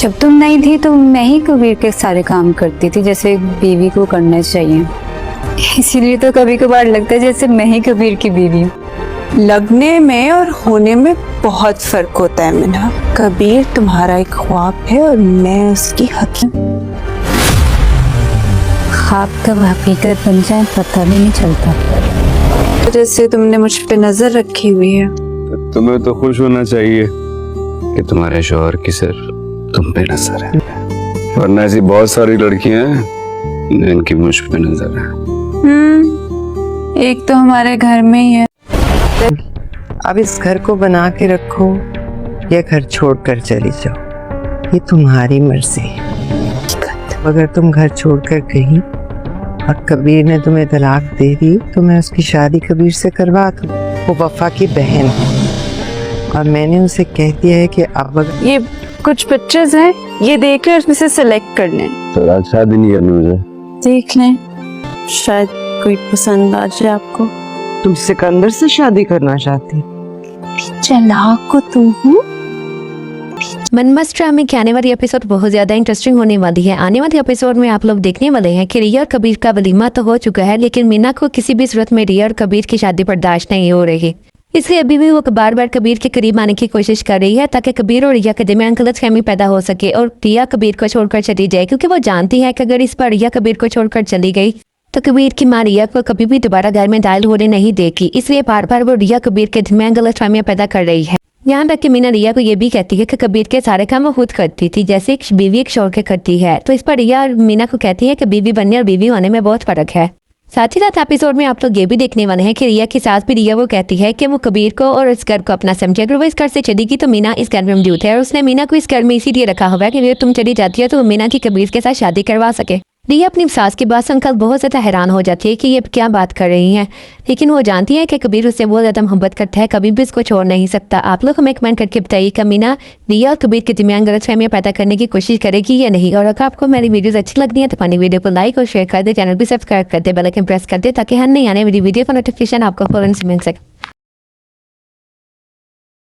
जब तुम नहीं थी तो मैं ही कबीर के सारे काम करती थी जैसे बीवी को करना चाहिए। इसीलिए तो कभी कभार लगता है जैसे मैं ही कबीर की बीवी हूँ। लगने में और होने में बहुत फर्क होता है मीना। कबीर तुम्हारा एक ख्वाब है और मैं उसकी हकीकत। ख्वाब कब हकीकत बन जाए पता भी नहीं चलता। जैसे तुमने मुझ पे नजर रखी हुई है। तुम्हें तो खुश होना चाहिए कि तुम्हारे शौहर की सिर्फ तुम पे नजर है, वरना ऐसी बहुत सारी लड़कियां हैं जिनकी मुझ पे नजर है। एक तो हमारे घर में ही है। अब इस घर को बना के रखो या घर छोड़कर चली जाओ, ये तुम्हारी मर्जी है। अगर तुम घर छोड़कर गई और कबीर ने तुम्हें तलाक दे दी तो मैं उसकी शादी कबीर से करवा दूं। वो वफा की बहन है और मैंने उसे कह दिया है कि अब अगर ये कुछ पिक्चर्स हैं, ये देख लें, उसमें से सिलेक्ट कर लें। तो आज शादी नहीं करनी मुझे। देख लें, शायद कोई पसंद आ जाए आपको। तुम सिकंदर से शादी करना चाहती हो? चालाक को तू हूँ। मनमस्त ड्रामे के आने वाली एपिसोड बहुत ज़्यादा इंटरेस्टिंग होने वाली है। आने वाले एपिसोड में आप लोग देखने वाले हैं कि रिया और कबीर का वलीमा तो हो चुका है, लेकिन मीना को किसी भी सूरत में रिया और कबीर की शादी बर्दाश्त नहीं हो रही। इसलिए अभी भी वो बार बार कबीर के करीब आने की कोशिश कर रही है ताकि कबीर और रिया के दरमियान गलतफहमी पैदा हो सके और रिया कबीर को छोड़कर चली जाए, क्योंकि वो जानती है कि अगर इस पर रिया कबीर को छोड़कर चली गई तो कबीर की माँ रिया को कभी भी दोबारा घर में दाखिल होने नहीं देगी। इसलिए बार बार वो रिया कबीर के दरमियान गलतफहमियां पैदा कर रही है। यहाँ तक कि मीना रिया को ये भी कहती है कि कबीर के सारे काम वो खुद करती थी, जैसे एक बीवी एक शौहर के करती है। तो इस पर रिया और मीना को कहती है कि बीवी बनने और बीवी होने में बहुत फर्क है। साथ ही साथ एपिसोड में आप लोग ये भी देखने वाले हैं कि रिया की सास भी रिया वो कहती है कि वो कबीर को और इस घर को अपना समझे। अगर वो इस घर से चलेगी तो मीना इस घर में मौजूद है और उसने मीना को इस घर में इसीलिए रखा हुआ है कि अगर तुम चली जाती है तो वो मीना की कबीर के साथ शादी करवा सके। रिया अपनी सास की बात सुनकर बहुत ज़्यादा हैरान हो जाती है कि ये क्या बात कर रही हैं, लेकिन वो जानती है कि कबीर उससे बहुत ज़्यादा मोहब्बत करता है, कभी भी इसको छोड़ नहीं सकता। आप लोग हमें कमेंट करके बताइए कि मीना रिया और कबीर के दरमियान गलतफहमियां पैदा करने की कोशिश करेगी या नहीं। और अगर आपको मेरी वीडियोस अच्छी लगती है तो अपनी वीडियो को लाइक और शेयर कर दे, चैनल भी सब्सक्राइब कर दे, बेल आइकन प्रेस कर दे ताकि हर नई आने वाली वीडियो का नोटिफिकेशन आपको फौरन से मिल सके।